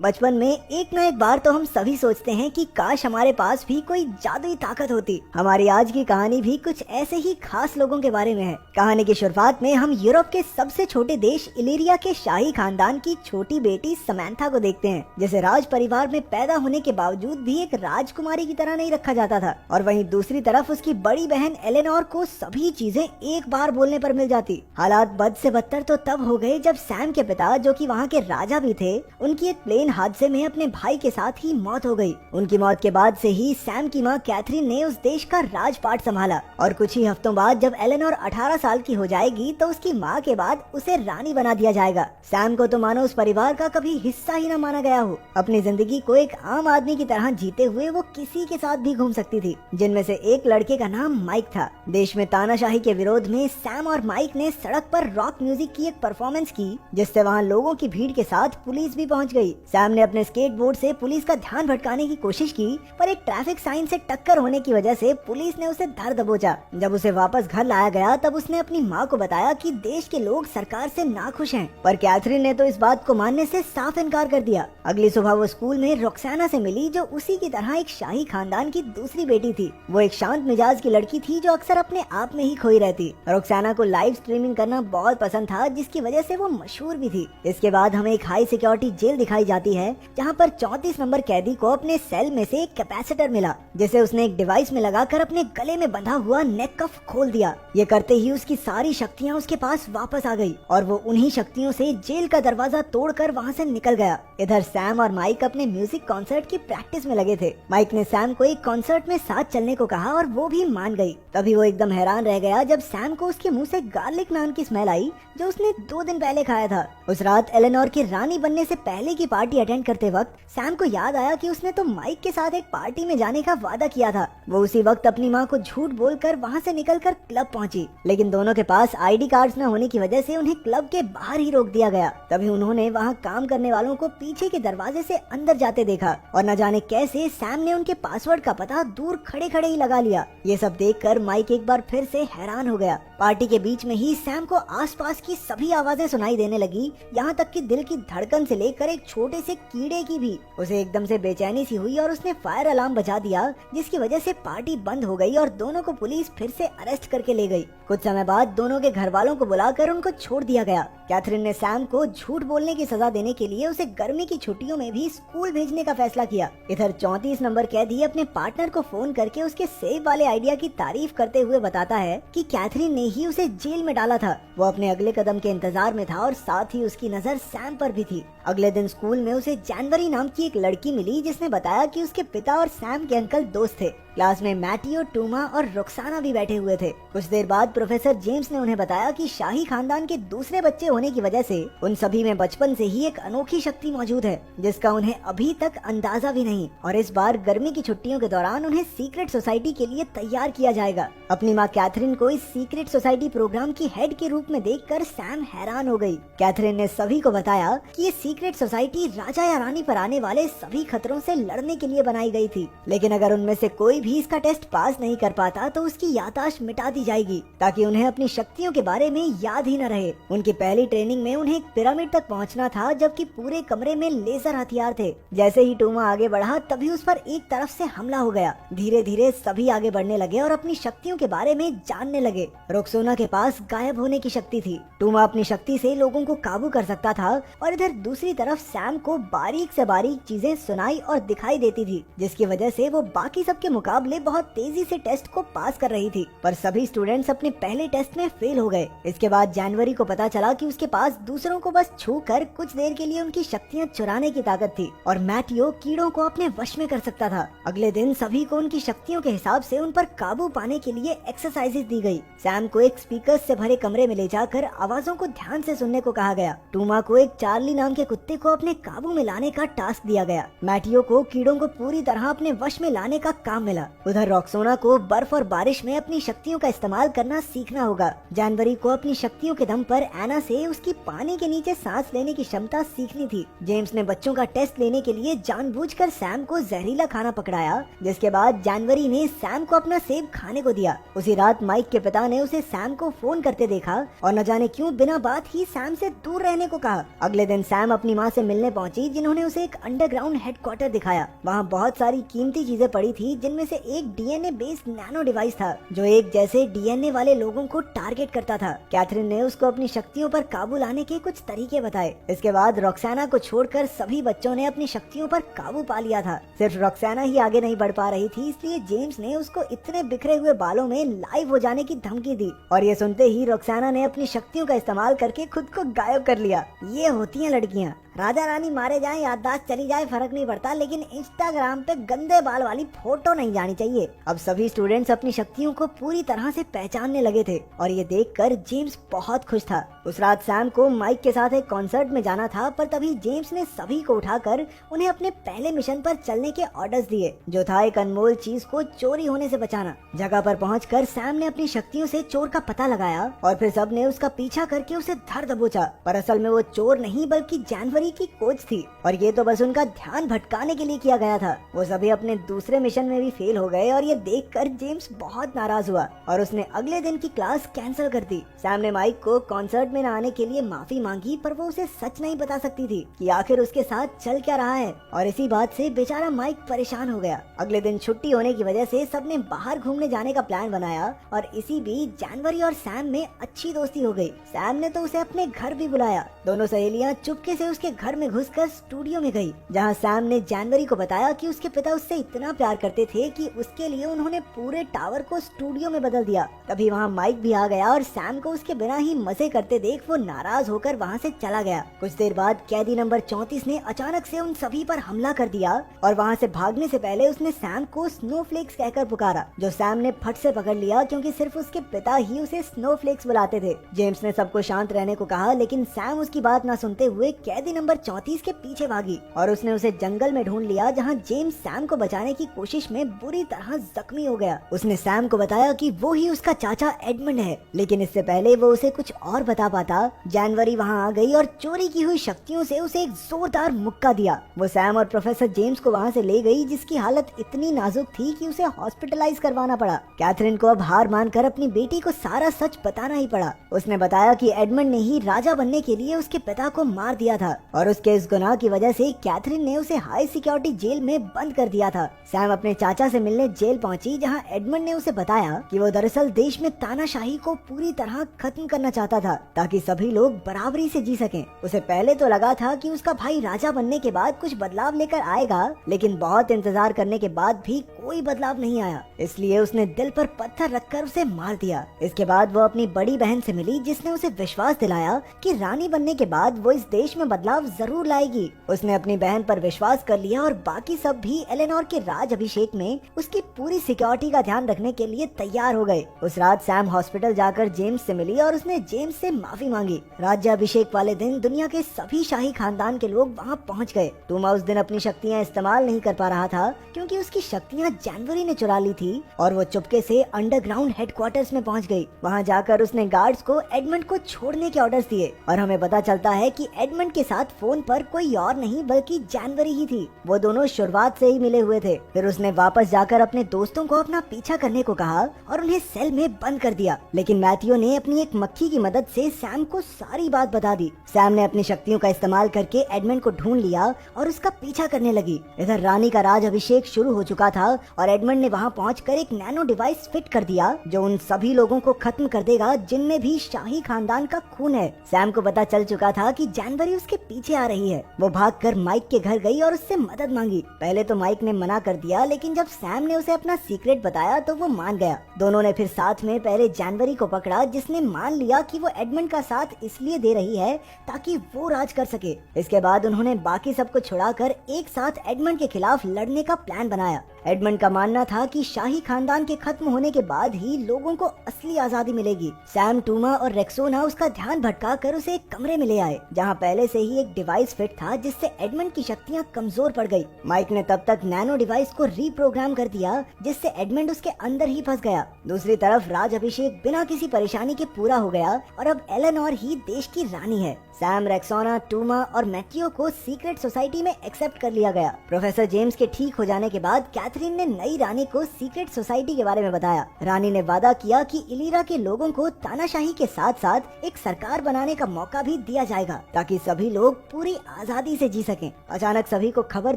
बचपन में एक न एक बार तो हम सभी सोचते हैं कि काश हमारे पास भी कोई जादुई ताकत होती। हमारी आज की कहानी भी कुछ ऐसे ही खास लोगों के बारे में है। कहानी की शुरुआत में हम यूरोप के सबसे छोटे देश इलीरिया के शाही खानदान की छोटी बेटी समैंथा को देखते हैं, जिसे राज परिवार में पैदा होने के बावजूद भी एक राजकुमारी की तरह नहीं रखा जाता था। और वहीं दूसरी तरफ उसकी बड़ी बहन एलेनोर को सभी चीजें एक बार बोलने पर मिल जाती। हालात बद से बदतर तो तब हो गए जब सैम के पिता, जो कि वहाँ के राजा भी थे, उनकी एक प्लेन हादसे में अपने भाई के साथ ही मौत हो गई। उनकी मौत के बाद से ही सैम की मां कैथरीन ने उस देश का राजपाट संभाला और कुछ ही हफ्तों बाद जब एलेनोर 18 साल की हो जाएगी तो उसकी मां के बाद उसे रानी बना दिया जाएगा। सैम को तो मानो उस परिवार का कभी हिस्सा ही न माना गया हो। अपनी जिंदगी को एक आम आदमी की तरह जीते हुए वो किसी के साथ भी घूम सकती थी, जिनमें से एक लड़के का नाम माइक था। देश में तानाशाही के विरोध में सैम और माइक ने सड़क पर रॉक म्यूजिक की एक परफॉर्मेंस की, जिससे वहाँ लोगों की भीड़ के साथ पुलिस भी पहुँच गयी। सैम ने अपने स्केटबोर्ड से पुलिस का ध्यान भटकाने की कोशिश की, पर एक ट्रैफिक साइन से टक्कर होने की वजह से पुलिस ने उसे धर दबोचा। जब उसे वापस घर लाया गया तब उसने अपनी मां को बताया कि देश के लोग सरकार से नाखुश हैं, पर कैथरीन ने तो इस बात को मानने से साफ इनकार कर दिया। अगली सुबह वो स्कूल में रोक्साना से मिली, जो उसी की तरह एक शाही खानदान की दूसरी बेटी थी। वो एक शांत मिजाज की लड़की थी जो अक्सर अपने आप में ही खोई रहती। रोक्साना को लाइव स्ट्रीमिंग करना बहुत पसंद था, जिसकी वजह से वो मशहूर भी थी। इसके बाद हमें एक हाई सिक्योरिटी जेल दिखाई जाती है, जहाँ पर 34 नंबर कैदी को अपने सेल में से एक कैपेसिटर मिला, जिसे उसने एक डिवाइस में लगाकर अपने गले में बंधा हुआ नेक कफ खोल दिया। ये करते ही उसकी सारी शक्तियाँ उसके पास वापस आ गई और वो उन्हीं शक्तियों से जेल का दरवाजा तोड़कर वहाँ से निकल गया। इधर सैम और माइक अपने म्यूजिक कॉन्सर्ट की प्रैक्टिस में लगे थे। माइक ने सैम को एक कॉन्सर्ट में साथ चलने को कहा और वो भी मान गई। तभी वो एकदम हैरान रह गया जब सैम को उसके मुंह से गार्लिक नान की स्मेल आई, जो उसने 2 दिन पहले खाया था। उस रात एलेनोर की रानी बनने से पहले की पार्टी अटेंड करते वक्त सैम को याद आया कि उसने तो माइक के साथ एक पार्टी में जाने का वादा किया था। वो उसी वक्त अपनी माँ को झूठ बोलकर वहाँ से निकलकर क्लब पहुँची, लेकिन दोनों के पास आईडी कार्ड्स न होने की वजह से उन्हें क्लब के बाहर ही रोक दिया गया। तभी उन्होंने वहाँ काम करने वालों को पीछे के दरवाजे से अंदर जाते देखा और न जाने कैसे सैम ने उनके पासवर्ड का पता दूर खड़े खड़े ही लगा लिया। ये सब देखकर माइक एक बार फिर से हैरान हो गया। पार्टी के बीच में ही सैम को आसपास की सभी आवाजें सुनाई देने लगी, यहाँ तक कि दिल की धड़कन से लेकर एक छोटे से कीड़े की भी। उसे एकदम से बेचैनी सी हुई और उसने फायर अलार्म बजा दिया, जिसकी वजह से पार्टी बंद हो गई और दोनों को पुलिस फिर से अरेस्ट करके ले गई। कुछ समय बाद दोनों के घर वालों को बुलाकर उनको छोड़ दिया गया। कैथरीन ने सैम को झूठ बोलने की सजा देने के लिए उसे गर्मी की छुट्टियों में भी स्कूल भेजने का फैसला किया। इधर 34 नंबर कैदी अपने पार्टनर को फोन करके उसके सेव वाले आइडिया की तारीफ करते हुए बताता है कि कैथरीन ने ही उसे जेल में डाला था। वो अपने अगले कदम के इंतजार में था और साथ ही उसकी नजर सैम पर भी थी। अगले दिन स्कूल में उसे जनवरी नाम की एक लड़की मिली, जिसने बताया कि उसके पिता और सैम के अंकल दोस्त थे। क्लास में मैटियो, टूमा और रोक्साना भी बैठे हुए थे। कुछ देर बाद प्रोफेसर जेम्स ने उन्हें बताया कि शाही खानदान के दूसरे बच्चे होने की वजह से उन सभी में बचपन से ही एक अनोखी शक्ति मौजूद है, जिसका उन्हें अभी तक अंदाजा भी नहीं। और इस बार गर्मी की छुट्टियों के दौरान उन्हें सीक्रेट सोसाइटी के लिए तैयार किया जाएगा। अपनी माँ कैथरीन को इस सीक्रेट सोसाइटी प्रोग्राम की हेड के रूप में देखकर सैम हैरान हो गई। कैथरीन ने सभी को बताया कि ये सीक्रेट सोसाइटी राजा या रानी पर आने वाले सभी खतरों से लड़ने के लिए बनाई गई थी, लेकिन अगर उनमें से कोई भी इसका टेस्ट पास नहीं कर पाता तो उसकी याददाश्त मिटा दी जाएगी, ताकि उन्हें अपनी शक्तियों के बारे में याद ही न रहे। उनकी पहली ट्रेनिंग में उन्हें एक पिरामिड तक पहुंचना था, जबकि पूरे कमरे में लेजर हथियार थे। जैसे ही टूमा आगे बढ़ा तभी उस पर एक तरफ से हमला हो गया। धीरे धीरे सभी आगे बढ़ने लगे और अपनी शक्तियों के बारे में जानने लगे। रोक्सोना के पास गायब होने की शक्ति थी। टूमा अपनी शक्ति से लोगों को काबू कर सकता था और इधर दूसरी तरफ सैम को बारीक से बारीक चीजें सुनाई और दिखाई देती थी, जिसकी वजह से वो बाकी सबके मुकाबले बहुत तेजी से टेस्ट को पास कर रही थी। पर सभी स्टूडेंट्स अपने पहले टेस्ट में फेल हो गए। इसके बाद जनवरी को पता चला कि उसके पास दूसरों को बस छू कर कुछ देर के लिए उनकी शक्तियाँ चुराने की ताकत थी और मैटियो कीड़ों को अपने वश में कर सकता था। अगले दिन सभी को उनकी शक्तियों के हिसाब से उन पर काबू पाने के लिए एक्सरसाइजेज दी गई। सैम को एक स्पीकर से भरे कमरे में ले जाकर आवाजों को ध्यान से सुनने को कहा गया। टूमा को एक चार्ली नाम के कुत्ते को अपने काबू में लाने का टास्क दिया गया। मैटियो को कीड़ों को पूरी तरह अपने वश में लाने का काम मिला। उधर रॉक्सोना को बर्फ और बारिश में अपनी शक्तियों का इस्तेमाल करना सीखना होगा। जनवरी को अपनी शक्तियों के दम पर एना से उसकी पानी के नीचे सांस लेने की क्षमता सीखनी थी। जेम्स ने बच्चों का टेस्ट लेने के लिए जानबूझकर सैम को जहरीला खाना पकड़ाया, जिसके बाद जनवरी ने सैम को अपना सेब खाने को दिया। उसी रात माइक के पिता ने उसे सैम को फोन करते देखा और न जाने क्यों बिना बात ही सैम से दूर रहने को कहा। अगले दिन सैम अपनी माँ से मिलने पहुंची, जिन्होंने उसे एक अंडरग्राउंड हेडक्वार्टर दिखाया। वहाँ बहुत सारी कीमती चीजें पड़ी थी, जिनमें से एक डीएनए बेस्ड नैनो डिवाइस था जो एक जैसे डीएनए वाले लोगों को टारगेट करता था। कैथरीन ने उसको अपनी शक्तियों पर काबू लाने के कुछ तरीके बताए। इसके बाद रॉक्साना को छोड़कर सभी बच्चों ने अपनी शक्तियों पर काबू पा लिया था। सिर्फ रॉक्साना ही आगे नहीं बढ़ पा रही थी, इसलिए जेम्स ने उसको इतने बिखरे हुए बालों में लाइव हो जाने की धमकी दी और ये सुनते ही रॉक्साना ने अपनी शक्तियों का इस्तेमाल करके खुद को गायब कर लिया। ये होती हैं लड़कियाँ। राजा रानी मारे जाएं, याददाश्त चली जाए, फर्क नहीं पड़ता, लेकिन इंस्टाग्राम पे गंदे बाल वाली फोटो नहीं जानी चाहिए। अब सभी स्टूडेंट्स अपनी शक्तियों को पूरी तरह से पहचानने लगे थे और ये देखकर जेम्स बहुत खुश था। उस रात सैम को माइक के साथ एक कॉन्सर्ट में जाना था, पर तभी जेम्स ने सभी को उठाकर उन्हें अपने पहले मिशन पर चलने के ऑर्डर्स दिए, जो था एक अनमोल चीज को चोरी होने से बचाना। जगह पर पहुंचकर सैम ने अपनी शक्तियों से चोर का पता लगाया और फिर सब ने उसका पीछा करके उसे धर दबोचा, पर असल में वो चोर नहीं बल्कि जानवरी की कोच थी और ये तो बस उनका ध्यान भटकाने के लिए किया गया था। वो सभी अपने दूसरे मिशन में भी फेल हो गए और ये देखकर जेम्स बहुत नाराज हुआ और उसने अगले दिन की क्लास कैंसिल कर दी। सैम ने माइक को कॉन्सर्ट में न आने के लिए माफी मांगी, पर वो उसे सच नहीं बता सकती थी कि आखिर उसके साथ चल क्या रहा है और इसी बात से बेचारा माइक परेशान हो गया। अगले दिन छुट्टी होने की वजह से सबने बाहर घूमने जाने का प्लान बनाया और इसी बीच जानवरी और सैम में अच्छी दोस्ती हो गई। सैम ने तो उसे अपने घर भी बुलाया। दोनों सहेलियां चुपके से उसके घर में घुसकर स्टूडियो में गई, जहां सैम ने जानवरी को बताया कि उसके पिता उससे इतना प्यार करते थे कि उसके लिए उन्होंने पूरे टावर को स्टूडियो में बदल दिया। तभी वहां माइक भी आ गया और सैम को उसके बिना ही मजे करते देख वो नाराज होकर वहां से चला गया। कुछ देर बाद कैदी नंबर 34 ने अचानक से उन सभी पर हमला कर दिया और वहां से भागने से पहले उसने सैम को स्नोफ्लेक्स कहकर पुकारा, जो सैम ने फट से पकड़ लिया क्योंकि सिर्फ उसके पिता ही उसे स्नोफ्लेक्स बुलाते थे। जेम्स ने सबको शांत रहने को कहा, लेकिन सैम उसकी बात न सुनते हुए कैदी नंबर 34 के पीछे भागी और उसने उसे जंगल में ढूंढ लिया, जहां जेम्स सैम को बचाने की कोशिश में बुरी तरह जख्मी हो गया। उसने सैम को बताया कि वो ही उसका चाचा एडमंड है, लेकिन इससे पहले वो उसे कुछ और बता पाता, जानवरी वहां आ गई और चोरी की हुई शक्तियों से उसे एक जोरदार मुक्का दिया। वो सैम और प्रोफेसर जेम्स को वहां से ले गई, जिसकी हालत इतनी नाजुक थी कि उसे हॉस्पिटलाइज करवाना पड़ा। कैथरीन को अब हार मानकर अपनी बेटी को सारा सच बताना ही पड़ा। उसने बताया कि एडमंड ने ही राजा बनने के लिए उसके पिता को मार दिया था और उसके इस गुनाह की वजह से कैथरीन ने उसे हाई सिक्योरिटी जेल में बंद कर दिया था। सैम अपने चाचा से मिलने जेल पहुंची, जहां एडमंड ने उसे बताया कि वो दरअसल देश में तानाशाही को पूरी तरह खत्म करना चाहता था, ताकि सभी लोग बराबरी से जी सकें। उसे पहले तो लगा था कि उसका भाई राजा बनने के बाद कुछ बदलाव लेकर आएगा, लेकिन बहुत इंतजार करने के बाद भी कोई बदलाव नहीं आया, इसलिए उसने दिल पर पत्थर रखकर उसे मार दिया। इसके बाद वो अपनी बड़ी बहन से मिली, जिसने उसे विश्वास दिलाया कि रानी बनने के बाद वो इस देश में बदलाव जरूर लाएगी। उसने अपनी बहन पर विश्वास कर लिया और बाकी सब भी एलेनोर के राज अभिषेक में उसकी पूरी सिक्योरिटी का ध्यान रखने के लिए तैयार हो गए। उस रात सैम हॉस्पिटल जाकर जेम्स से मिली और उसने जेम्स से माफी मांगी। राज्य अभिषेक वाले दिन दुनिया के सभी शाही खानदान के लोग वहाँ पहुँच गए। टूमा उस दिन अपनी शक्तियाँ इस्तेमाल नहीं कर पा रहा था क्योंकि उसकी शक्तियाँ जानवरी ने चुरा ली थी और वो चुपके से अंडरग्राउंड हेडक्वार्टर्स में पहुँच गई। वहाँ जाकर उसने गार्ड्स को एडमंड को छोड़ने के ऑर्डर्स दिए और हमें पता चलता है कि एडमंड के साथ फोन पर कोई और नहीं बल्कि जानवरी ही थी। वो दोनों शुरुआत से ही मिले हुए थे। फिर उसने वापस जाकर अपने दोस्तों को अपना पीछा करने को कहा और उन्हें सेल में बंद कर दिया, लेकिन मैथ्यू ने अपनी एक मक्खी की मदद से सैम को सारी बात बता दी। सैम ने अपनी शक्तियों का इस्तेमाल करके एडमंड को ढूंढ लिया और उसका पीछा करने लगी। इधर रानी का राज अभिषेक शुरू हो चुका था और एडमंड ने वहाँ पहुंचकर एक नैनो डिवाइस फिट कर दिया, जो उन सभी लोगों को खत्म कर देगा जिनमें भी शाही खानदान का खून है। सैम को पता चल चुका था कि जानवरी उसके पीछे आ रही है। वो भागकर माइक के घर गई और उससे मदद मांगी। पहले तो माइक ने मना कर दिया, लेकिन जब सैम ने उसे अपना सीक्रेट बताया तो वो मान गया। दोनों ने फिर साथ में पहले जानवरी को पकड़ा, जिसने मान लिया कि वो एडमंड का साथ इसलिए दे रही है ताकि वो राज कर सके। इसके बाद उन्होंने बाकी सबको छुड़ाकर एक साथ एडमंड के खिलाफ लड़ने का प्लान बनाया। एडमंड का मानना था कि शाही खानदान के खत्म होने के बाद ही लोगों को असली आजादी मिलेगी। सैम, टूमा और रेक्सोना उसका ध्यान भटका कर उसे एक कमरे में ले आए, जहां पहले से ही एक डिवाइस फिट था, जिससे एडमंड की शक्तियां कमजोर पड़ गई। माइक ने तब तक नैनो डिवाइस को रीप्रोग्राम कर दिया, जिससे एडमंड उसके अंदर ही फंस गया। दूसरी तरफ राज अभिषेक बिना किसी परेशानी के पूरा हो गया और अब एलेनोर ही देश की रानी है। सैम, रेक्सोना, टूमा और मैथ्यू को सीक्रेट सोसाइटी में एक्सेप्ट कर लिया गया। प्रोफेसर जेम्स के ठीक हो जाने के बाद कैथरीन ने नई रानी को सीक्रेट सोसाइटी के बारे में बताया। रानी ने वादा किया कि इलीरा के लोगों को तानाशाही के साथ साथ एक सरकार बनाने का मौका भी दिया जाएगा ताकि सभी लोग पूरी आजादी से जी सकें। अचानक सभी को खबर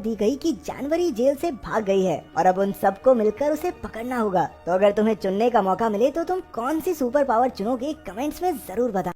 दी गई कि जानवरी जेल से भाग गई है और अब उन सबको मिलकर उसे पकड़ना होगा। तो अगर तुम्हें चुनने का मौका मिले तो तुम कौन सी सुपर पावर चुनोगे, कमेंट्स में जरूर बताएं।